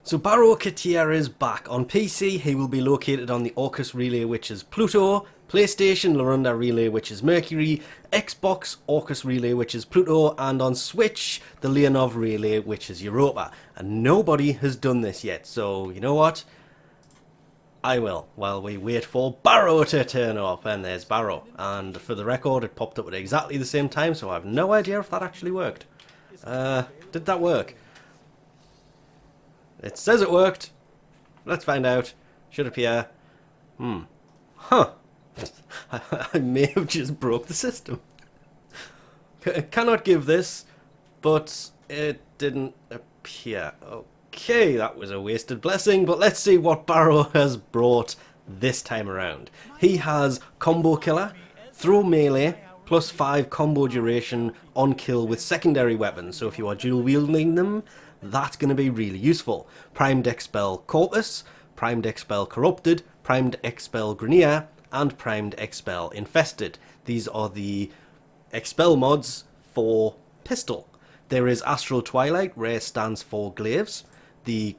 So Baro Teer is back. On PC, he will be located on the Orcus Relay, which is Pluto, PlayStation, Larunda Relay, which is Mercury, Xbox, Orcus Relay, which is Pluto, and on Switch, the Leonov Relay, which is Europa. And nobody has done this yet, so you know what? I will, while we wait for Baro to turn up. And there's Baro. And for the record, it popped up at exactly the same time, so I have no idea if that actually worked. Did that work? It says it worked. Let's find out. Should appear. Huh. I may have just broke the system. Cannot give this, but it didn't appear. Okay, that was a wasted blessing, but let's see what Baro has brought this time around. He has combo killer, throw melee, plus 5 combo duration on kill with secondary weapons, so if you are dual wielding them, that's going to be really useful. Primed expel corpus, primed expel corrupted, primed expel grineer, and primed expel infested. These are the expel mods for pistol. There is astral twilight, rare stands for glaives. The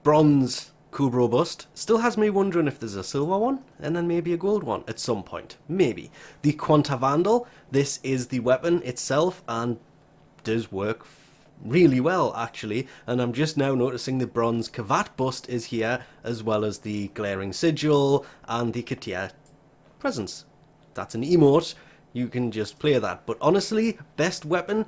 bronze kubrow bust still has me wondering if there's a silver one and then maybe a gold one at some point. Maybe. The quanta vandal, this is the weapon itself and does work really well actually, and I'm just now noticing the bronze kavat bust is here, as well as the glaring sigil and the teer presence. That's an emote, you can just play that, but honestly, best weapon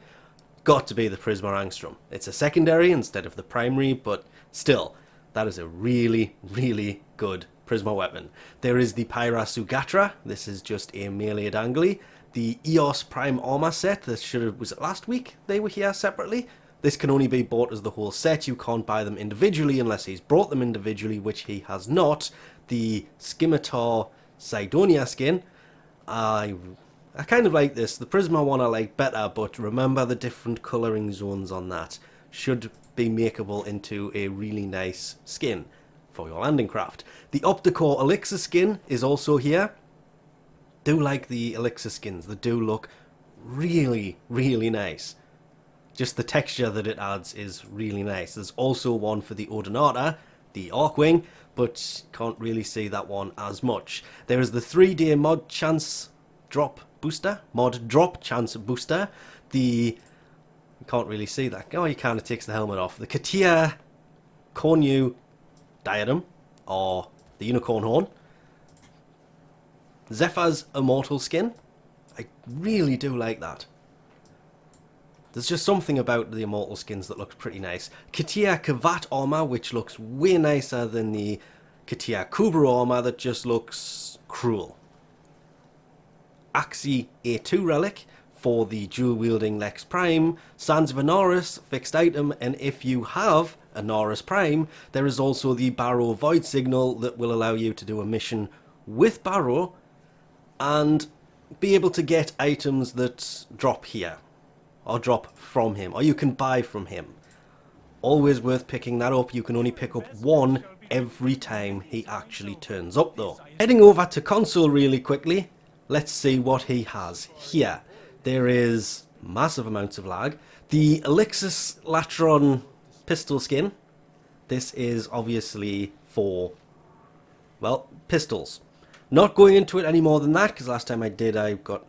got to be the prisma angstrum. It's a secondary instead of the primary, but still, that is a really, really good prisma weapon. There is the pyra sugatra, this is just a melee dangly. The EOS Prime Armor set, this was it last week they were here separately? This can only be bought as the whole set, you can't buy them individually unless he's brought them individually, which he has not. The scimitar cydonia skin, I kind of like this. The prisma one I like better, but remember the different colouring zones on that should be makeable into a really nice skin for your landing craft. The opticor elixis skin is also here. Do like the elixis skins, they do look really, really nice. Just the texture that it adds is really nice. There's also one for the Odinata, the Arcwing, but can't really see that one as much. There is the 3-day mod chance drop booster, mod drop chance booster. You can't really see that. Oh, he kind of takes the helmet off. The teer cornu diadem, or the unicorn horn. Zephyr's immortal skin. I really do like that. There's just something about the immortal skins that looks pretty nice. Teer kavat armor, which looks way nicer than the teer kubrow armor that just looks cruel. Axi A2 relic for the dual wielding Lex Prime. Sands of Inaros fixed item, and if you have Inaros Prime, there is also the Baro void signal that will allow you to do a mission with Baro and be able to get items that drop here. Or drop from him, or you can buy from him. Always worth picking that up. You can only pick up one every time he actually turns up though. Heading over to console really quickly, let's see what he has here. There is massive amounts of lag. The elixis latron pistol skin. This is obviously for, well, pistols. Not going into it any more than that, because last time I did I got,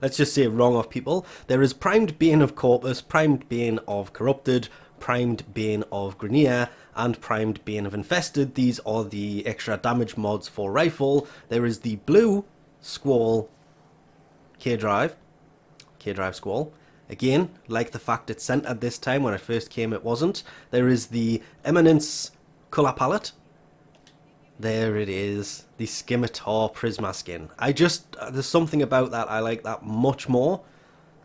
let's just say, wrong off people. There is primed bane of corpus, primed bane of corrupted, primed bane of grineer, and primed bane of infested. These are the extra damage mods for rifle. There is the blue scrawl K-drive scrawl. Again, like the fact it's centered this time. When it first came it wasn't. There is the eminence color palette. There it is, the scimitar prisma skin. There's something about that, I like that much more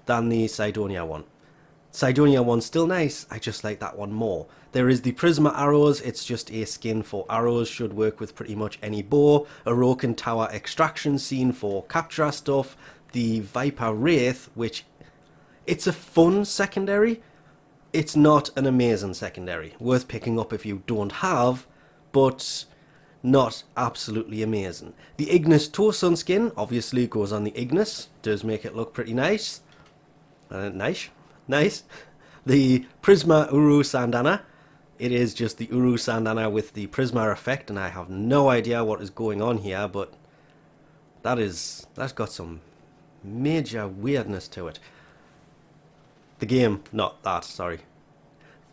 than the cydonia one. Cydonia one's still nice, I just like that one more. There is the prisma arrows, it's just a skin for arrows, should work with pretty much any bow. A Roken Tower extraction scene for capture stuff. The Viper Wraith, which, it's a fun secondary, it's not an amazing secondary. Worth picking up if you don't have, but not absolutely amazing. The Ignis Torsun skin obviously goes on the Ignis, does make it look pretty nice. Nice. The Prisma Uru Sandana, It is just the Uru Sandana with the prisma effect, and I have no idea what is going on here, but that's got some major weirdness to it. The game, not that, sorry.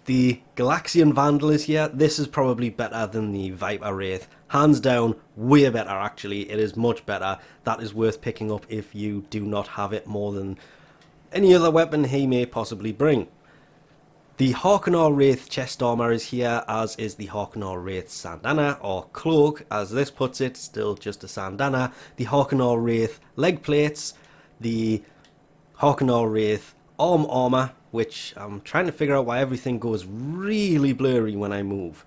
The Galaxian Vandal is here. This is probably better than the Viper Wraith. Hands down, way better actually. It is much better. That is worth picking up if you do not have it more than any other weapon he may possibly bring. The Harkonnen Wraith chest armor is here, as is the Harkonnen Wraith sandana, or cloak, as this puts it, still just a sandana. The Harkonnen Wraith leg plates, the Harkonnen Wraith arm armor, which I'm trying to figure out why everything goes really blurry when I move.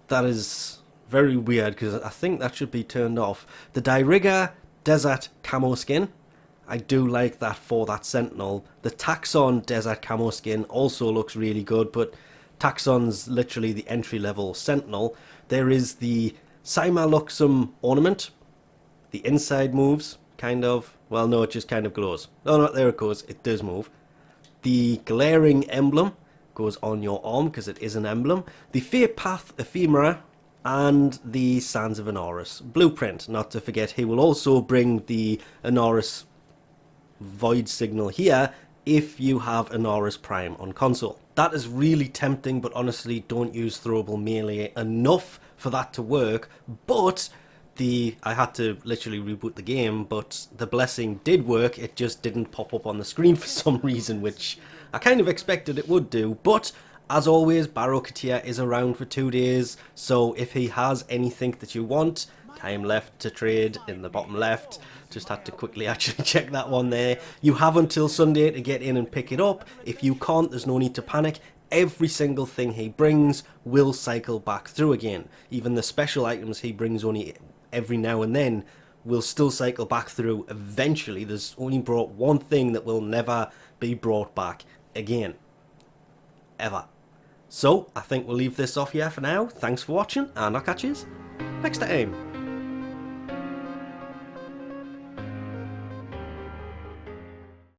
That is very weird, because I think that should be turned off. The Dairiga Desert Camo Skin, I do like that for that Sentinel. The Taxon Desert Camo Skin also looks really good, but Taxon's literally the entry-level Sentinel. There is the Simaluxum Ornament. The inside moves, kind of. Well, no, it just kind of glows. Oh, no, there it goes. It does move. The Glaring Emblem goes on your arm, because it is an emblem. The Fate Path Ephemera, and the Sands of Inaros Blueprint. Not to forget, he will also bring the Inaros Void Signal here if you have Inaros Prime on console. That is really tempting, but honestly don't use throwable melee enough for that to work. But I had to literally reboot the game, but the blessing did work. It just didn't pop up on the screen for some reason, which I kind of expected it would do. But as always, Baro is around for 2 days, so if he has anything that you want, time left to trade in the bottom left. Just had to quickly actually check that one there. You have until Sunday to get in and pick it up. If you can't, there's no need to panic. Every single thing he brings will cycle back through again. Even the special items he brings only every now and then will still cycle back through eventually. There's only brought one thing that will never be brought back again. Ever. So, I think we'll leave this off here for now. Thanks for watching, and I'll catch you next time.